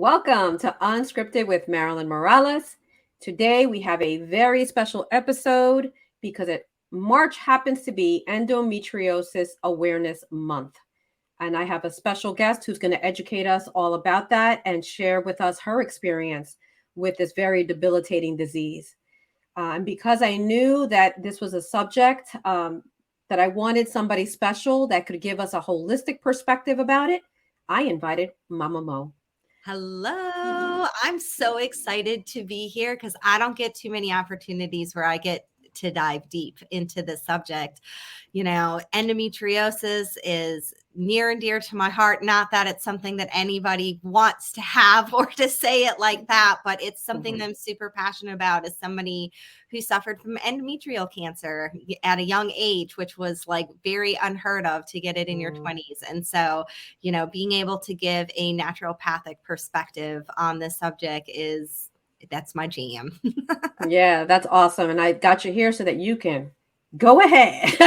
Welcome to Unscripted with Marilyn Morales. Today we have a very special episode because March happens to be Endometriosis Awareness Month. And I have a special guest who's going to educate us all about that and share with us her experience with this very debilitating disease. And because I knew that this was a subject that I wanted somebody special that could give us a holistic perspective about it, I invited Mama Mo. Hello. I'm so excited to be here because I don't get too many opportunities where I get to dive deep into the subject. You know, endometriosis is near and dear to my heart. Not that it's something that anybody wants to have or to say it like that, but it's something that I'm super passionate about as somebody who suffered from endometrial cancer at a young age, which was like very unheard of to get it in your 20s. And so, you know, being able to give a naturopathic perspective on this subject that's my jam. Yeah, that's awesome. And I got you here so that you can go ahead.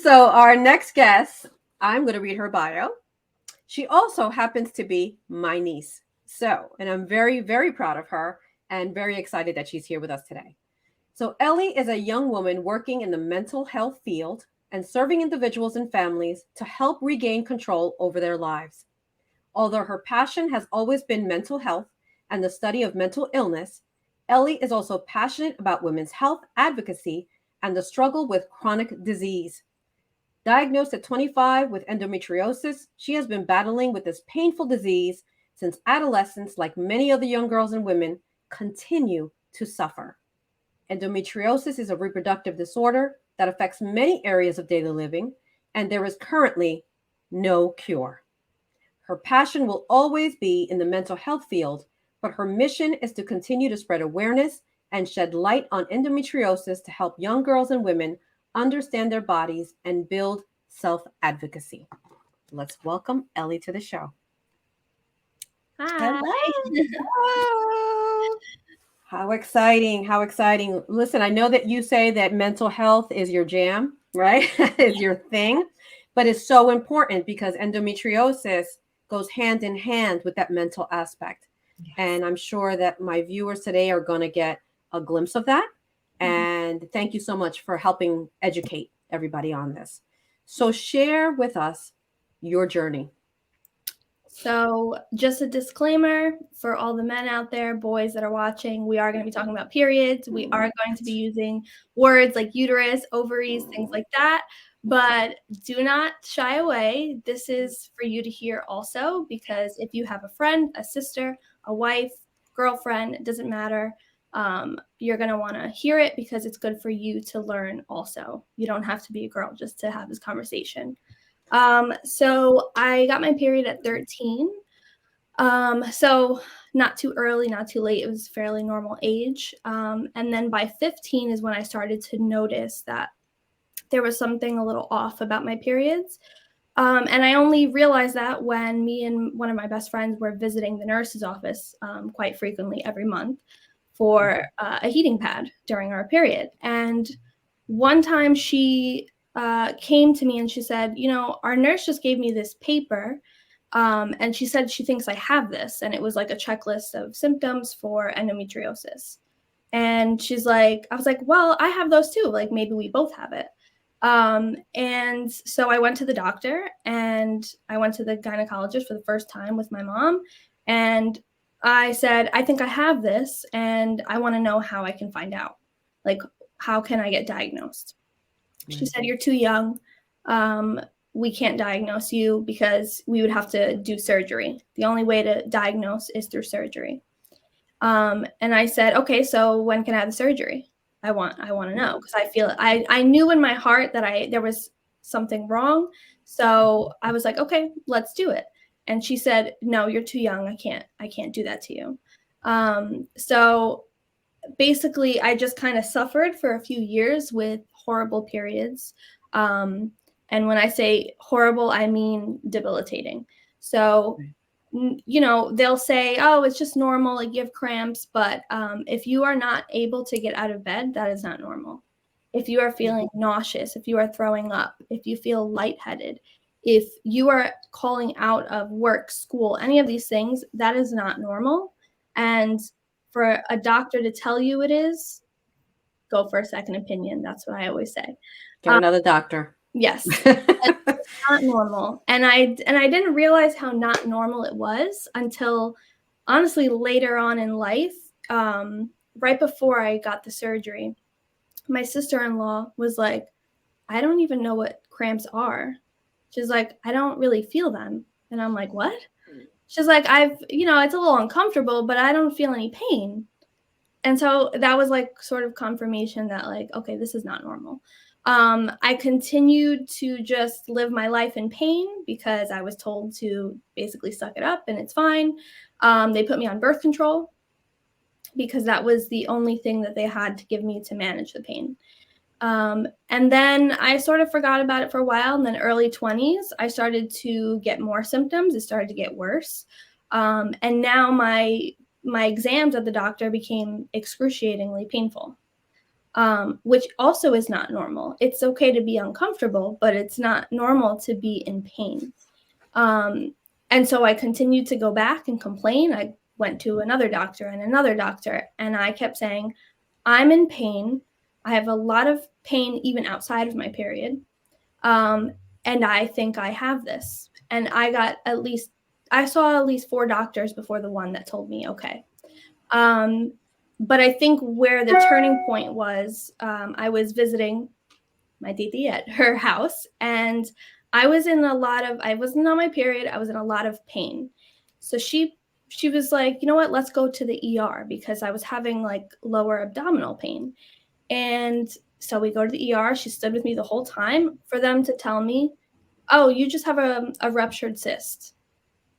So, our next guest, I'm going to read her bio. She also happens to be my niece. And I'm very, very proud of her and very excited that she's here with us today. So, Elly is a young woman working in the mental health field and serving individuals and families to help regain control over their lives. Although her passion has always been mental health and the study of mental illness, Elly is also passionate about women's health advocacy and the struggle with chronic disease. Diagnosed at 25 with endometriosis, she has been battling with this painful disease since adolescence, like many other young girls and women, continue to suffer. Endometriosis is a reproductive disorder that affects many areas of daily living, and there is currently no cure. Her passion will always be in the mental health field, but her mission is to continue to spread awareness and shed light on endometriosis to help young girls and women understand their bodies and build self-advocacy. Let's welcome Elly to the show. Hi. Hello. How exciting. How exciting. Listen, I know that you say that mental health is your jam, right? Is your thing, but it's so important because endometriosis goes hand in hand with that mental aspect. Yes. And I'm sure that my viewers today are going to get a glimpse of that. And thank you so much for helping educate everybody on this. So share with us your journey. So just a disclaimer for all the men out there, boys that are watching, we are going to be talking about periods. We are going to be using words like uterus, ovaries, things like that. But do not shy away. This is for you to hear also, because if you have a friend, a sister, a wife, girlfriend, it doesn't matter. You're going to want to hear it because it's good for you to learn also. You don't have to be a girl just to have this conversation. So I got my period at 13. So not too early, not too late. It was fairly normal age. And then by 15 is when I started to notice that there was something a little off about my periods. And I only realized that when me and one of my best friends were visiting the nurse's office quite frequently every month for a heating pad during our period. And one time she came to me and she said, you know, our nurse just gave me this paper and she said she thinks I have this. And it was like a checklist of symptoms for endometriosis. And she's like, I was like, well, I have those too. Like maybe we both have it. And so I went to the doctor and I went to the gynecologist for the first time with my mom. And I said, I think I have this and I want to know how I can find out. Like, how can I get diagnosed? She said, you're too young. We can't diagnose you because we would have to do surgery. The only way to diagnose is through surgery. And I said, okay, so when can I have the surgery? I want to know because I feel I knew in my heart that there was something wrong. So I was like, okay, let's do it. And she said, no, you're too young. I can't do that to you. So basically I just kind of suffered for a few years with horrible periods. And when I say horrible, I mean debilitating. So, you know, they'll say, oh, it's just normal, like you have cramps. But if you are not able to get out of bed, that is not normal. If you are feeling nauseous, if you are throwing up, if you feel lightheaded, if you are calling out of work, school, any of these things, that is not normal. And for a doctor to tell you it is, go for a second opinion. That's what I always say. Get another doctor. Yes. It's not normal. And I didn't realize how not normal it was until honestly later on in life, right before I got the surgery. My sister-in-law was like, I don't even know what cramps are. She's like, I don't really feel them. And I'm like, what? She's like, it's a little uncomfortable, but I don't feel any pain. And so that was like sort of confirmation that like, okay, this is not normal. I continued to just live my life in pain because I was told to basically suck it up and it's fine. They put me on birth control because that was the only thing that they had to give me to manage the pain. And then I sort of forgot about it for a while. And then early 20s, I started to get more symptoms. It started to get worse. And now my exams at the doctor became excruciatingly painful, which also is not normal. It's okay to be uncomfortable, but it's not normal to be in pain. And so I continued to go back and complain. I went to another doctor, and I kept saying, I'm in pain. I have a lot of pain even outside of my period. And I think I have this. And I saw at least 4 doctors before the one that told me, okay. But I think where the turning point was, I was visiting my titi at her house, and I wasn't on my period. I was in a lot of pain. So she was like, you know what, let's go to the ER because I was having like lower abdominal pain. And so we go to the ER. She stood with me the whole time for them to tell me, oh, you just have a ruptured cyst.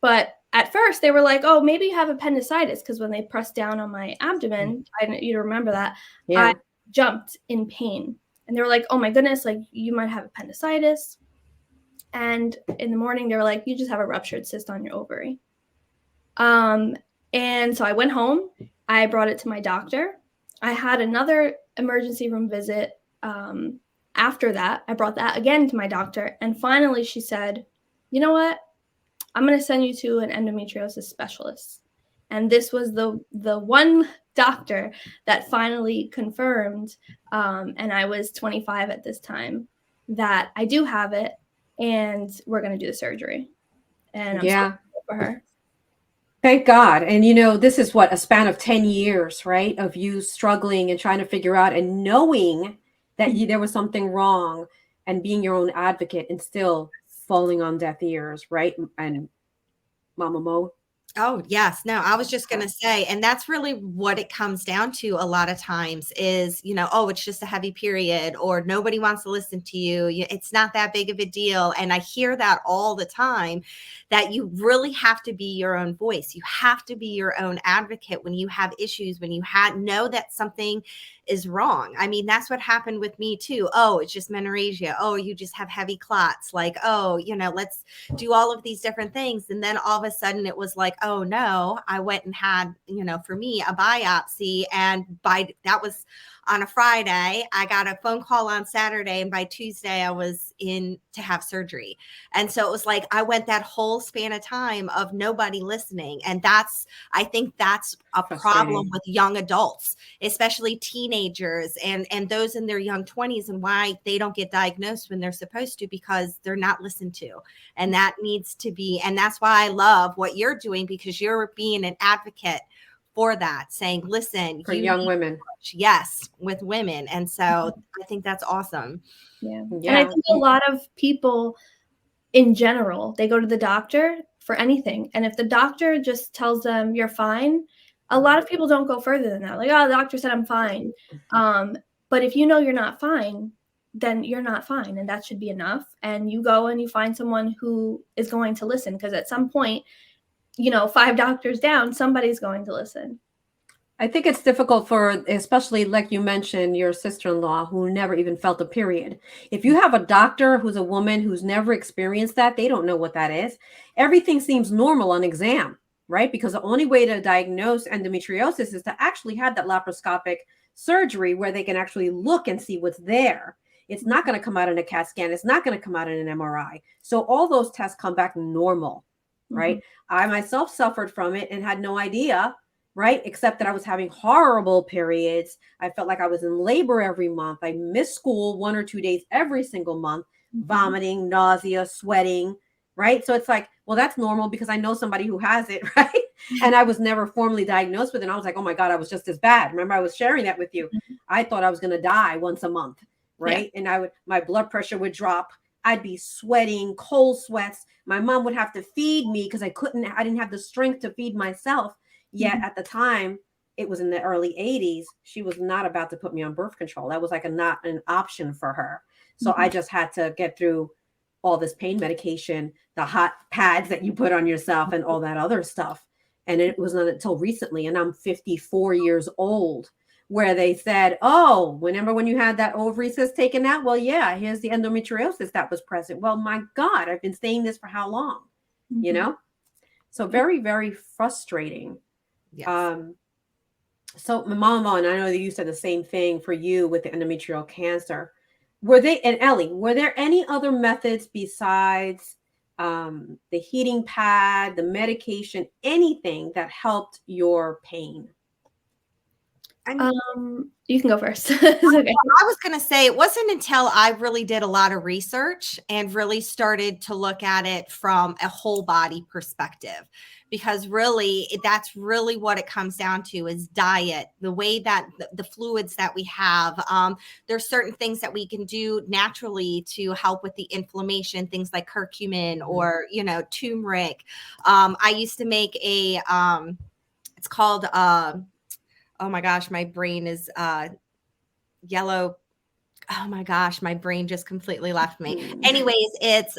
But at first they were like, oh, maybe you have appendicitis, because when they pressed down on my abdomen, you remember that, Yeah. I jumped in pain. And they were like, oh my goodness, like you might have appendicitis. And in the morning they were like, you just have a ruptured cyst on your ovary. And so I went home. I brought it to my doctor. I had another emergency room visit. After that, I brought that again to my doctor. And finally she said, you know what? I'm going to send you to an endometriosis specialist. And this was the one doctor that finally confirmed, and I was 25 at this time, that I do have it and we're going to do the surgery. And I'm so grateful for her. Thank God. And this is a span of 10 years, right? Of you struggling and trying to figure out and knowing that there was something wrong and being your own advocate and still falling on deaf ears, right? And Mama Mo? Oh, yes. No, I was just going to say, and that's really what it comes down to a lot of times is, oh, it's just a heavy period, or nobody wants to listen to you. It's not that big of a deal. And I hear that all the time, that you really have to be your own voice. You have to be your own advocate when you have issues, when you know that something is wrong. I mean, that's what happened with me too. Oh, it's just menorrhagia. Oh, you just have heavy clots. Like, oh, let's do all of these different things. And then all of a sudden it was like, oh no, I went and had, for me, a biopsy. And that was on a Friday. I got a phone call on Saturday, and by Tuesday I was in to have surgery. And so it was like, I went that whole span of time of nobody listening. And I think that's a problem with young adults, especially teenagers and those in their young 20s, and why they don't get diagnosed when they're supposed to, because they're not listened to. And that needs to be, and that's why I love what you're doing, because you're being an advocate for that, saying, listen, for young women. Yes, with women. And so I think that's awesome. Yeah. And I think a lot of people in general, they go to the doctor for anything. And if the doctor just tells them you're fine, a lot of people don't go further than that. Like, oh, the doctor said I'm fine. But if you know you're not fine, then you're not fine. And that should be enough. And you go and you find someone who is going to listen, because at some point, 5 doctors down, somebody's going to listen. I think it's difficult for, especially like you mentioned, your sister-in-law who never even felt a period. If you have a doctor who's a woman who's never experienced that, they don't know what that is. Everything seems normal on exam, right? Because the only way to diagnose endometriosis is to actually have that laparoscopic surgery where they can actually look and see what's there. It's not going to come out in a CAT scan. It's not going to come out in an MRI. So all those tests come back normal, right? I myself suffered from it and had no idea, right? Except that I was having horrible periods. I felt like I was in labor every month. I missed school 1 or 2 days every single month, vomiting, nausea, sweating, right? So it's like, well, that's normal because I know somebody who has it, right? And I was never formally diagnosed with it. And I was like, oh my God, I was just as bad. Remember, I was sharing that with you. I thought I was going to die once a month, right? And my blood pressure would drop. I'd be sweating, cold sweats. My mom would have to feed me because I didn't have the strength to feed myself. Yet at the time, it was in the early 80s, she was not about to put me on birth control. That was like not an option for her. So I just had to get through all this pain medication, the hot pads that you put on yourself and all that other stuff. And it was not until recently, and I'm 54 years old, where they said, oh, remember when you had that ovary cyst taken out? Well, yeah, here's the endometriosis that was present. Well, my God, I've been saying this for how long? You know? So very, very frustrating. Yes. So Mama, and I know that you said the same thing for you with the endometrial cancer. And Elly, were there any other methods besides the heating pad, the medication, anything that helped your pain? You can go first. It's okay. I was going to say, it wasn't until I really did a lot of research and really started to look at it from a whole body perspective, because really that's really what it comes down to is diet, the way that the fluids that we have. There's certain things that we can do naturally to help with the inflammation, things like curcumin or, turmeric. I used to make it's called, oh my gosh, my brain is yellow. Oh my gosh, my brain just completely left me. Anyways, it's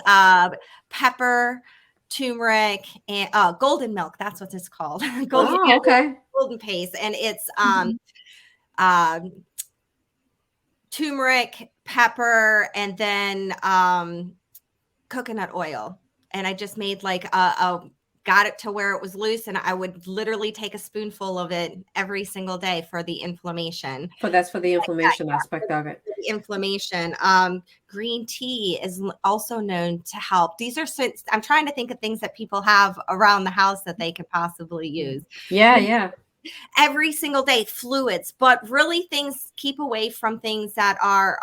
pepper, turmeric, and golden milk. That's what it's called. Golden paste. And it's turmeric, pepper, and then coconut oil. And I just made like got it to where it was loose, and I would literally take a spoonful of it every single day for the inflammation. So that's for the inflammation aspect of it. The inflammation. Green tea is also known to help. These are, I'm trying to think of things that people have around the house that they could possibly use. Yeah. Every single day, fluids, but really things, keep away from things that are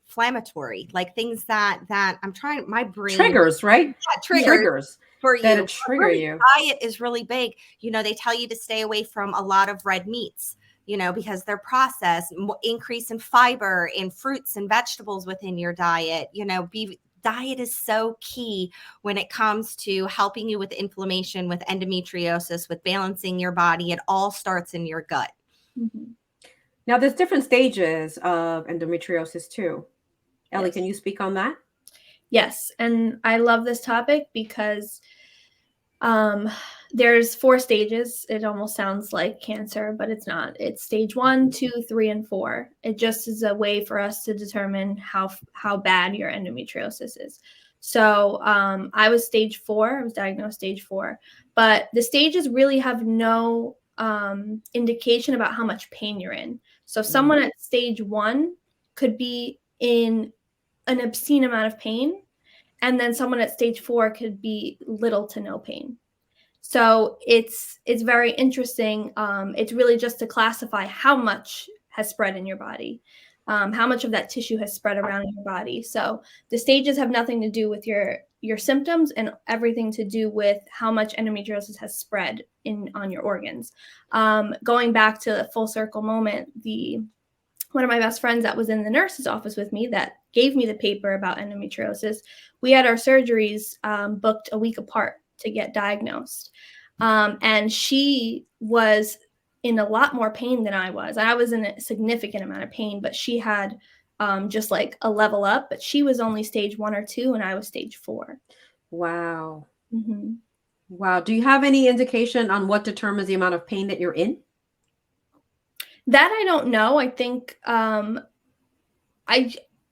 inflammatory, like things that I'm trying, my brain triggers, right? Yeah, triggers for you. That'll trigger you. Diet is really big. They tell you to stay away from a lot of red meats, because they're processed. Increase in fiber in fruits and vegetables within your diet. Diet is so key when it comes to helping you with inflammation, with endometriosis, with balancing your body. It all starts in your gut. Now, there's different stages of endometriosis too. Elly, can you speak on that? Yes. And I love this topic because there's 4 stages. It almost sounds like cancer, but it's not. It's stage 1, 2, 3, and 4. It just is a way for us to determine how bad your endometriosis is. So I was stage 4. I was diagnosed stage 4. But the stages really have no indication about how much pain you're in. So someone at stage 1 could be in an obscene amount of pain, and then someone at stage 4 could be little to no pain. So it's very interesting. It's really just to classify how much has spread in your body, how much of that tissue has spread around in your body. So the stages have nothing to do with your symptoms and everything to do with how much endometriosis has spread on your organs. Going back to a full circle moment, one of my best friends that was in the nurse's office with me that gave me the paper about endometriosis, we had our surgeries booked a week apart to get diagnosed. And she was in a lot more pain than I was. I was in a significant amount of pain, but she had just like a level up, but she was only stage 1 or 2 and I was stage 4. Wow. Wow. Do you have any indication on what determines the amount of pain that you're in? That I don't know. I think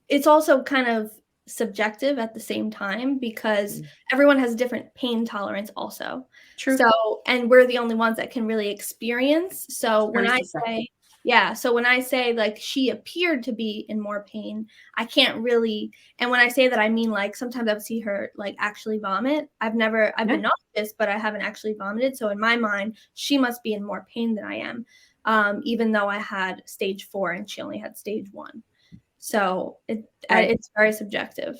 it's also kind of subjective at the same time because everyone has different pain tolerance also. True. So, and we're the only ones that can really experience. So when I say Yeah. So when I say like she appeared to be in more pain, I can't really. And when I say that, I mean like sometimes I would see her like actually vomit. I've been Yeah. nauseous, but I haven't actually vomited. So in my mind, she must be in more pain than I am, even though I had stage 4 and she only had stage 1. So Right. it's very subjective.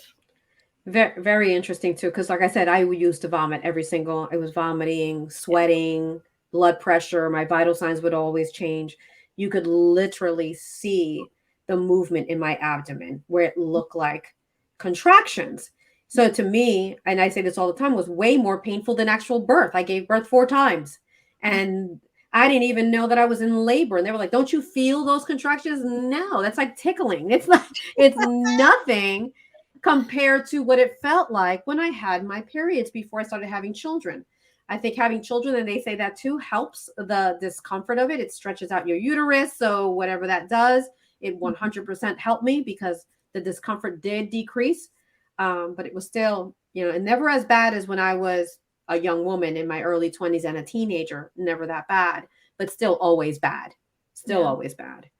Very, very interesting too, because like I said, I used to vomit I was vomiting, sweating, blood pressure, my vital signs would always change. You could literally see the movement in my abdomen where it looked like contractions. So to me, and I say this all the time, was way more painful than actual birth. I gave birth 4 times and I didn't even know that I was in labor. And they were like, "Don't you feel those contractions?" No, that's like tickling. It's like, it's nothing compared to what it felt like when I had my periods before I started having children. I think having children, and they say that too, helps the discomfort of it. It stretches out your uterus. So, whatever that does, it 100% helped me because the discomfort did decrease. But it was still, and never as bad as when I was a young woman in my early 20s and a teenager. Never that bad, but still always bad. Still Yeah. always bad.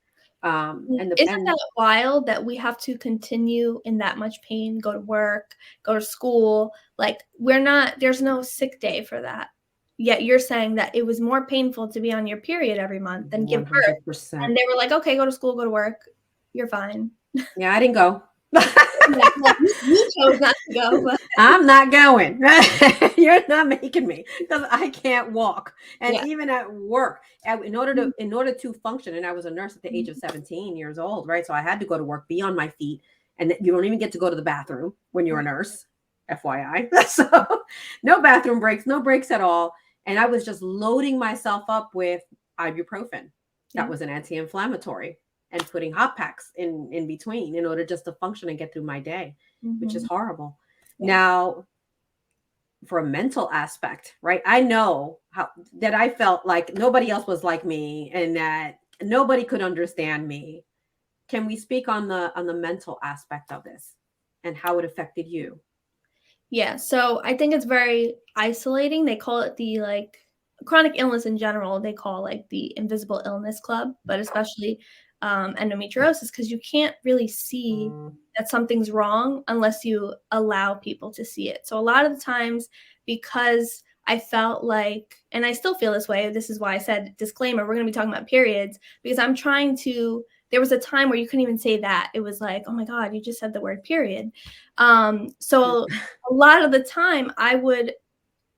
Isn't that wild that we have to continue in that much pain, go to work, go to school? Like there's no sick day for that. Yet you're saying that it was more painful to be on your period every month than give birth. 100%. And they were like, okay, go to school, go to work. You're fine. Yeah, I didn't go. Yeah, well, you chose not to go, but I'm not going. You're not making me because I can't walk. And yeah. even at work, in order to function, and I was a nurse at the age of 17 years old, right? So I had to go to work, be on my feet, and you don't even get to go to the bathroom when you're a nurse, FYI. So no bathroom breaks, no breaks at all. And I was just loading myself up with ibuprofen. That Yeah. was an anti-inflammatory, and putting hot packs in between in order just to function and get through my day, which is Mhm. horrible. Yeah. Now, for a mental aspect, right? I know how that I felt like nobody else was like me and that nobody could understand me. Can we speak on the mental aspect of this and how it affected you? Yeah, so I think it's very isolating. They call it the like chronic illness in general, they call like the invisible illness club, but especially endometriosis, because you can't really see Mm, that something's wrong unless you allow people to see it. So a lot of the times, because I felt like, and I still feel this way, this is why I said disclaimer, we're going to be talking about periods, because I'm trying to, there was a time where you couldn't even say that. It was like, oh my God, you just said the word period. So a lot of the time I would,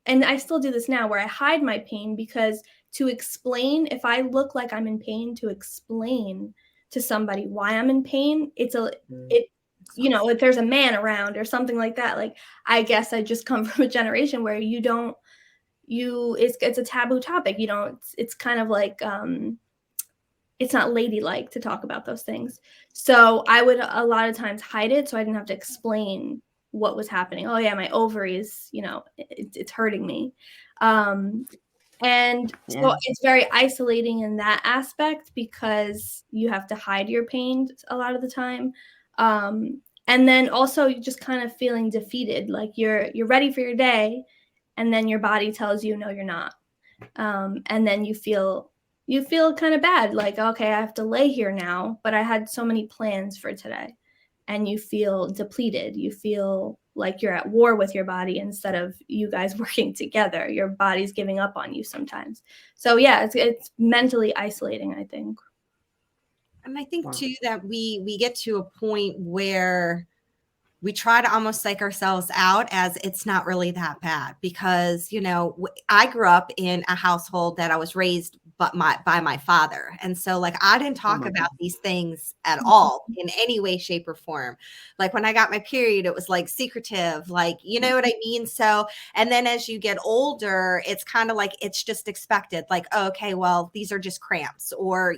and I still do this now, where I hide my pain because to explain, if I look like I'm in pain, to explain to somebody why I'm in pain, it, if there's a man around or something like that, like I guess I just come from a generation where it's a taboo topic. You don't, it's kind of like, it's not ladylike to talk about those things. So I would a lot of times hide it so I didn't have to explain what was happening. Oh yeah, my ovaries, it's hurting me. And so yeah. it's very isolating in that aspect because you have to hide your pain a lot of the time. And then also you just kind of feeling defeated, like you're ready for your day, and then your body tells you no, you're not. And then you feel kind of bad, like, okay, I have to lay here now, but I had so many plans for today. And you feel depleted. You feel like you're at war with your body instead of you guys working together. Your body's giving up on you sometimes. So yeah, it's mentally isolating, I think. And I think Wow. too that we get to a point where we try to almost psych ourselves out as it's not really that bad because I grew up in a household that I was raised by my father, and so like I didn't Oh talk my about God. these things at all in any way, shape, or form. Like when I got my period, it was like secretive, like you know what I mean. So and then as you get older, it's kind of like it's just expected, like, oh, okay, well these are just cramps, or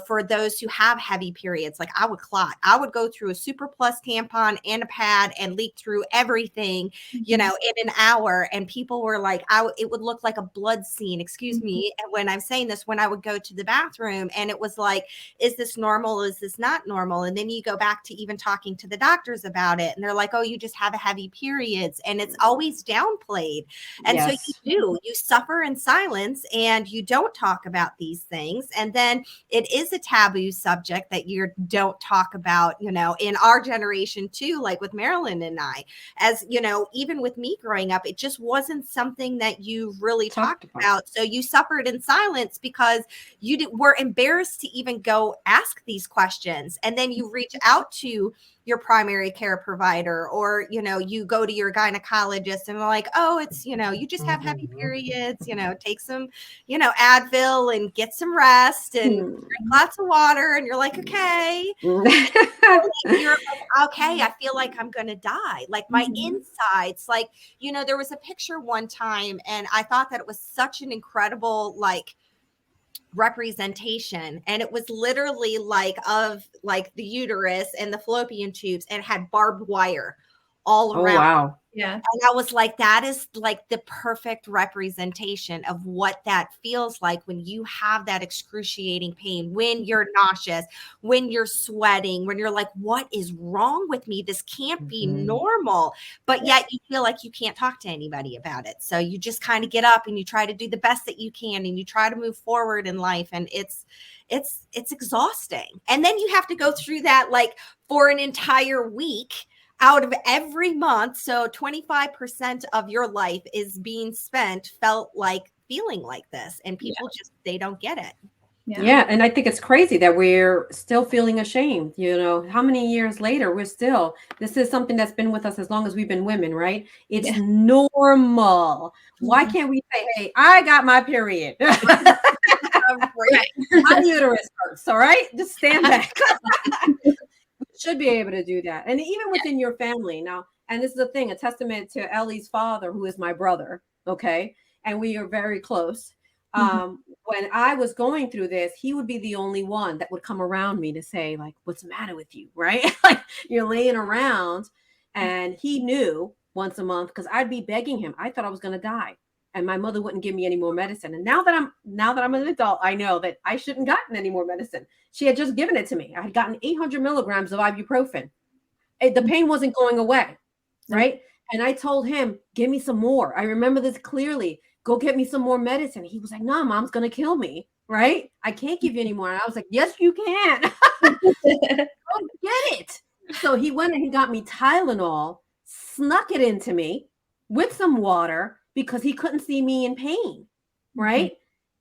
for those who have heavy periods, like I would clot. I would go through a Super Plus tampon and a pad and leak through everything, in an hour. And people were like, it would look like a blood scene, excuse me, when I'm saying this, when I would go to the bathroom and it was like, is this normal? Is this not normal? And then you go back to even talking to the doctors about it. And they're like, oh, you just have a heavy periods. And it's always downplayed. And so you suffer in silence and you don't talk about these things. And then it is a taboo subject that you don't talk about, you know, in our generation too, like with Marilyn and I, as you know, even with me growing up, it just wasn't something that you really talked about. So you suffered in silence because you were embarrassed to even go ask these questions. And then you reach out to your primary care provider, or, you know, you go to your gynecologist and they're like, oh, it's, you know, you just have heavy periods, you know, take some, you know, Advil and get some rest and drink lots of water. And you're like, okay. You're like, okay, I feel like I'm going to die. Like my insides, like, you know, there was a picture one time and I thought that it was such an incredible, like, representation, and it was literally like of like the uterus and the fallopian tubes, and it had barbed wire all around. Wow. Yeah. And I was like, that is like the perfect representation of what that feels like when you have that excruciating pain, when you're nauseous, when you're sweating, when you're like, what is wrong with me? This can't be normal. But yet you feel like you can't talk to anybody about it. So you just kind of get up and you try to do the best that you can and you try to move forward in life. And it's exhausting. And then you have to go through that like for an entire week out of every month. So 25% of your life is being spent feeling like this. And people just, they don't get it. Yeah. And I think it's crazy that we're still feeling ashamed. You know, how many years later this is something that's been with us as long as we've been women, right? It's normal. Why can't we say, hey, I got my period. My uterus hurts. All right. Just stand back. Should be able to do that. And even within your family now, and this is the thing, a testament to Elly's father, who is my brother. Okay. And we are very close. When I was going through this, he would be the only one that would come around me to say, like, what's the matter with you? Right. Like you're laying around, and he knew once a month, because I'd be begging him. I thought I was going to die, and my mother wouldn't give me any more medicine. And now that I'm an adult, I know that I shouldn't gotten any more medicine. She had just given it to me. I had gotten 800 milligrams of ibuprofen. The pain wasn't going away, right? And I told him, give me some more. I remember this clearly. Go get me some more medicine. He was like, no, mom's going to kill me, right? I can't give you any more. And I was like, yes, you can. Go get it. So he went and he got me Tylenol, snuck it into me with some water, because he couldn't see me in pain, right?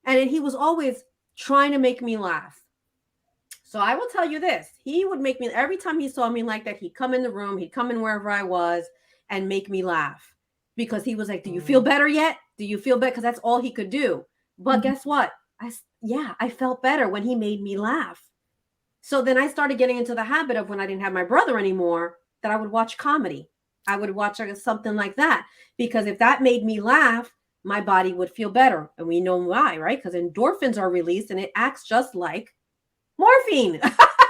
And he was always trying to make me laugh. So I will tell you this, he would make me, every time he saw me like that, he'd come in the room, he'd come in wherever I was and make me laugh, because he was like, do you feel better yet? Do you feel better? Because that's all he could do. But guess what? I felt better when he made me laugh. So then I started getting into the habit of, when I didn't have my brother anymore, that I would watch comedy. I would watch something like that, because if that made me laugh, my body would feel better. And we know why, right? Because endorphins are released and it acts just like morphine.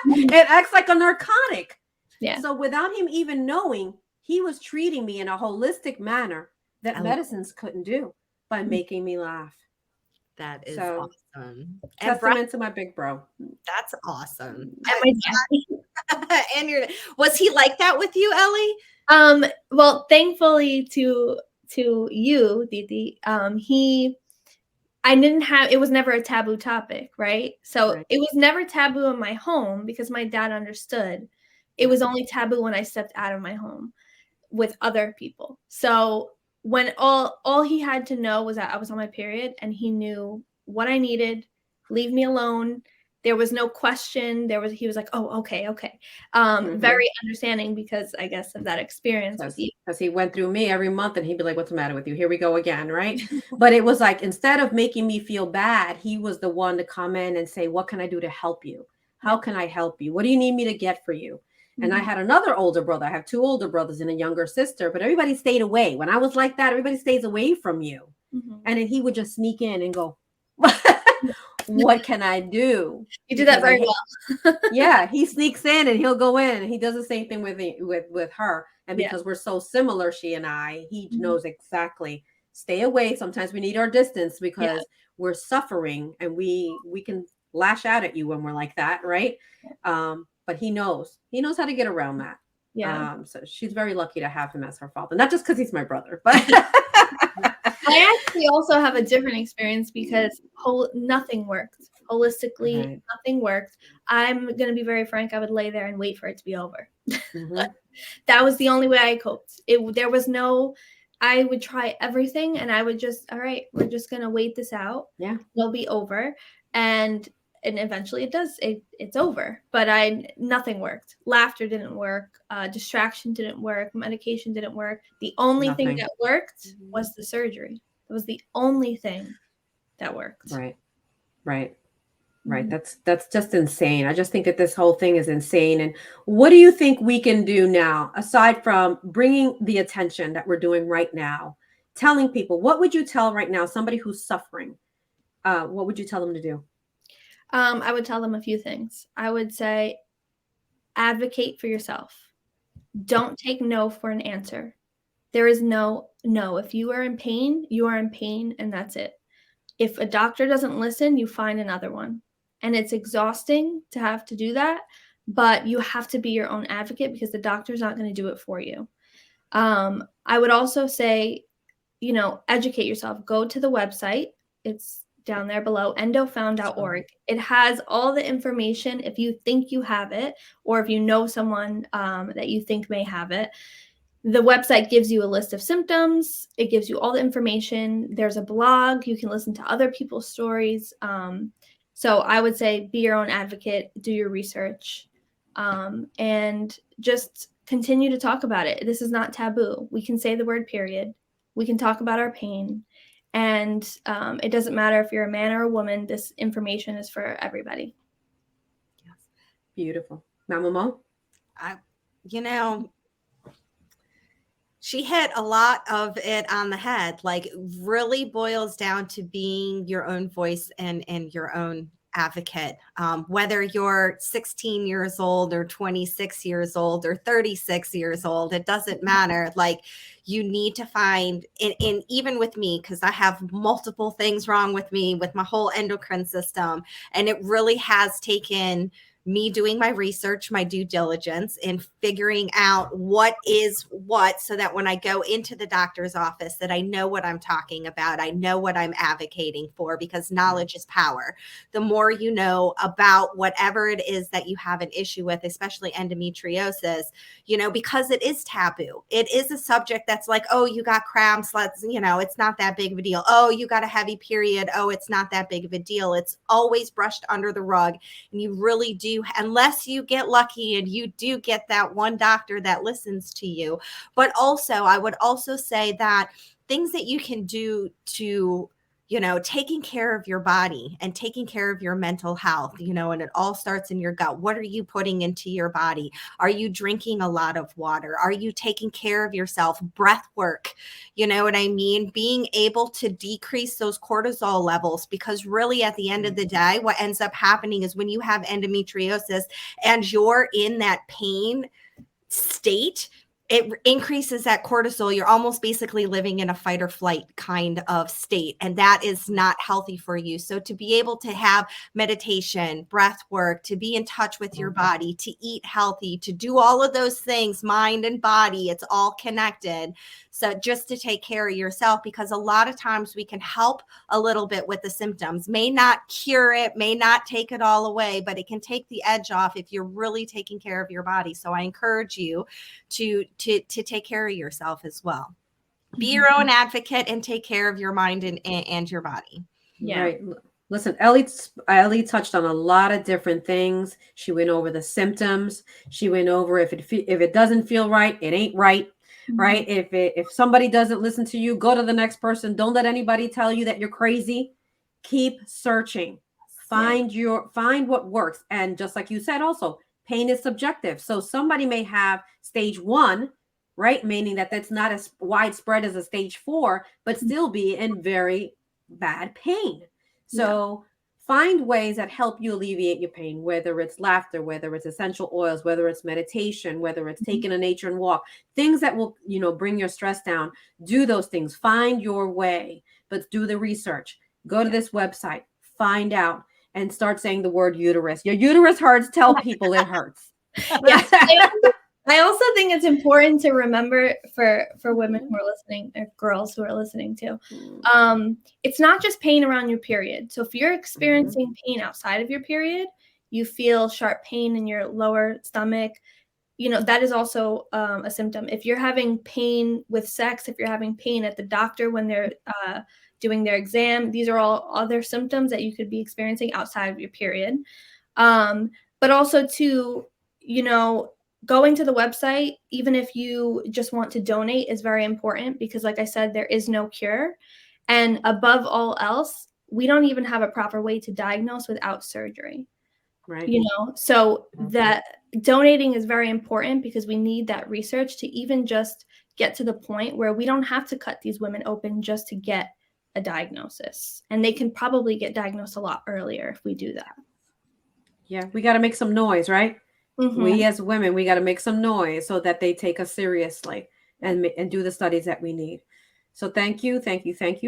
It acts like a narcotic. Yeah. So without him even knowing, he was treating me in a holistic manner that medicines couldn't do, by making me laugh. That is awesome. Testament to my big bro. That's awesome. And was he like that with you, Elly? Well, thankfully to you, Didi, it was never a taboo topic, right? So it was never taboo in my home, because my dad understood. It was only taboo when I stepped out of my home with other people. So when all he had to know was that I was on my period, and he knew what I needed, leave me alone. There was no question. He was like, oh, okay. Very understanding, because I guess of that experience with you. Because he went through me every month, and he'd be like, what's the matter with you? Here we go again, right? But it was like, instead of making me feel bad, he was the one to come in and say, what can I do to help you? How can I help you? What do you need me to get for you? And I had another older brother. I have two older brothers and a younger sister, but everybody stayed away. When I was like that, everybody stays away from you. And then he would just sneak in and go, what can I do? You do that very well. Yeah, he sneaks in and he'll go in, and he does the same thing with her. And because we're so similar, she and I, he knows exactly stay away. Sometimes we need our distance because we're suffering, and we can lash out at you when we're like that, right? But he knows how to get around that. So she's very lucky to have him as her father, not just because he's my brother, but I actually also have a different experience because nothing worked. Holistically, nothing worked. I'm going to be very frank. I would lay there and wait for it to be over. That was the only way I coped. There was no, I would try everything and I would just, all right, we're just going to wait this out. Yeah. It'll be over. And eventually it does. It's over. But nothing worked. Laughter didn't work. Distraction didn't work. Medication didn't work. The only thing that worked was the surgery. It was the only thing that worked. Right. That's just insane. I just think that this whole thing is insane. And what do you think we can do now, aside from bringing the attention that we're doing right now, telling people? What would you tell right now somebody who's suffering? What would you tell them to do? I would tell them a few things. I would say, advocate for yourself. Don't take no for an answer. There is no. If you are in pain, you are in pain, and that's it. If a doctor doesn't listen, you find another one. And it's exhausting to have to do that, but you have to be your own advocate because the doctor's not going to do it for you. I would also say, educate yourself. Go to the website. It's down there below, endofound.org. It has all the information if you think you have it, or if you know someone that you think may have it. The website gives you a list of symptoms. It gives you all the information. There's a blog. You can listen to other people's stories. So I would say be your own advocate, do your research, and just continue to talk about it. This is not taboo. We can say the word period. We can talk about our pain. And it doesn't matter if you're a man or a woman. This information is for everybody. Yes. Beautiful. Mama Mo? She hit a lot of it on the head. Like, really boils down to being your own voice and your own advocate. Whether you're 16 years old or 26 years old or 36 years old, it doesn't matter. Like, you need to find, and even with me, because I have multiple things wrong with me, with my whole endocrine system, and it really has taken me doing my research, my due diligence, and figuring out what is what, so that when I go into the doctor's office, that I know what I'm talking about. I know what I'm advocating for, because knowledge is power. The more you know about whatever it is that you have an issue with, especially endometriosis, because it is taboo. It is a subject that's like, oh, you got cramps. It's not that big of a deal. Oh, you got a heavy period. Oh, it's not that big of a deal. It's always brushed under the rug. And you really do, unless you get lucky and you do get that one doctor that listens to you. But also, I would also say that things that you can do to, taking care of your body and taking care of your mental health, and it all starts in your gut. What are you putting into your body? Are you drinking a lot of water? Are you taking care of yourself? Breath work, you know what I mean? Being able to decrease those cortisol levels, because really at the end of the day, what ends up happening is when you have endometriosis and you're in that pain state, it increases that cortisol. You're almost basically living in a fight or flight kind of state, and that is not healthy for you. So to be able to have meditation, breath work, to be in touch with your body, to eat healthy, to do all of those things, mind and body, it's all connected. So just to take care of yourself, because a lot of times we can help a little bit with the symptoms, may not cure it, may not take it all away, but it can take the edge off if you're really taking care of your body. So I encourage you to take care of yourself as well. Be your own advocate and take care of your mind and your body. Yeah. Right. Listen, Elly touched on a lot of different things. She went over the symptoms. She went over if it doesn't feel right, it ain't right. Right. If somebody doesn't listen to you, go to the next person. Don't let anybody tell you that you're crazy. Keep searching. Find what works. And just like you said, also, pain is subjective. So somebody may have stage 1, right? Meaning that's not as widespread as a stage 4, but still be in very bad pain. So find ways that help you alleviate your pain, whether it's laughter, whether it's essential oils, whether it's meditation, whether it's taking a nature and walk, things that will, bring your stress down. Do those things. Find your way, but do the research. Go to this website, find out, and start saying the word uterus. Your uterus hurts. Tell people it hurts. Yes. I also think it's important to remember for women who are listening, or girls who are listening too, it's not just pain around your period. So if you're experiencing pain outside of your period, you feel sharp pain in your lower stomach, that is also a symptom. If you're having pain with sex, if you're having pain at the doctor when they're doing their exam, these are all other symptoms that you could be experiencing outside of your period. But also to, going to the website, even if you just want to donate, is very important because, like I said, there is no cure. And above all else, we don't even have a proper way to diagnose without surgery. Right. So that donating is very important because we need that research to even just get to the point where we don't have to cut these women open just to get a diagnosis. And they can probably get diagnosed a lot earlier if we do that. Yeah, we got to make some noise, right? We as women, we got to make some noise so that they take us seriously and do the studies that we need. So thank you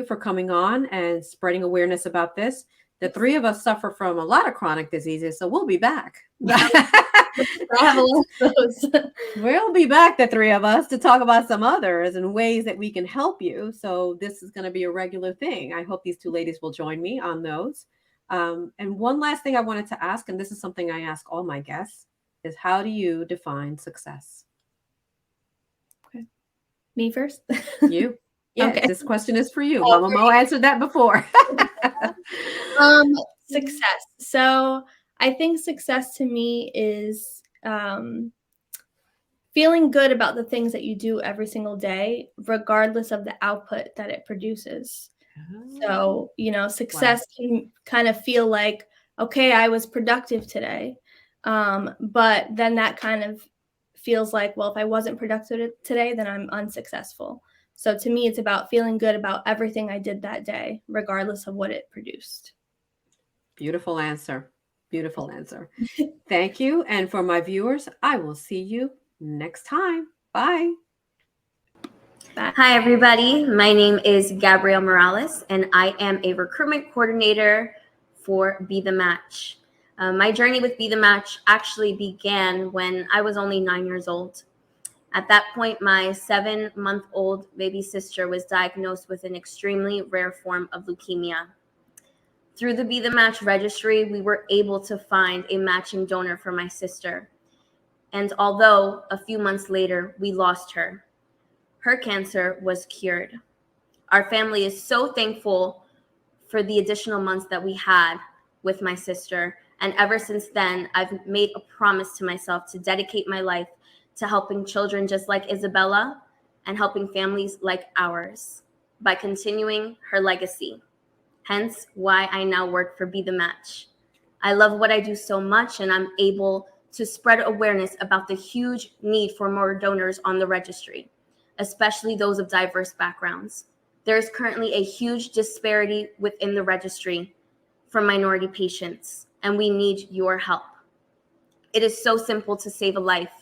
for coming on and spreading awareness about this. The three of us suffer from a lot of chronic diseases, so we'll be back. I have a lot of those. We'll be back, the three of us, to talk about some others and ways that we can help you. So this is going to be a regular thing. I hope these two ladies will join me on those. And one last thing I wanted to ask, and this is something I ask all my guests, is how do you define success? Okay. Me first? You. Yeah, okay. This question is for you. Mama Mo answered that before. Success. So I think success to me is feeling good about the things that you do every single day, regardless of the output that it produces. So, success can kind of feel like, okay, I was productive today. But then that kind of feels like, well, if I wasn't productive today, then I'm unsuccessful. So to me, it's about feeling good about everything I did that day, regardless of what it produced. Beautiful answer. Beautiful answer. Thank you. And for my viewers, I will see you next time. Bye. Hi, everybody. My name is Gabrielle Morales, and I am a recruitment coordinator for Be The Match. My journey with Be The Match actually began when I was only 9 years old. At that point, my 7-month-old baby sister was diagnosed with an extremely rare form of leukemia. Through the Be The Match registry, we were able to find a matching donor for my sister. And although a few months later, we lost her, her cancer was cured. Our family is so thankful for the additional months that we had with my sister. And ever since then, I've made a promise to myself to dedicate my life to helping children just like Isabella and helping families like ours by continuing her legacy. Hence why I now work for Be The Match. I love what I do so much, and I'm able to spread awareness about the huge need for more donors on the registry, especially those of diverse backgrounds. There is currently a huge disparity within the registry for minority patients, and we need your help. It is so simple to save a life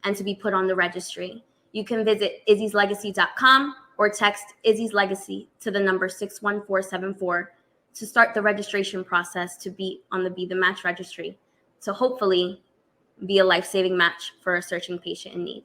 and to be put on the registry. You can visit izzyslegacy.com or text Izzy's Legacy to the number 61474 to start the registration process to be on the Be The Match registry, to hopefully be a life-saving match for a searching patient in need.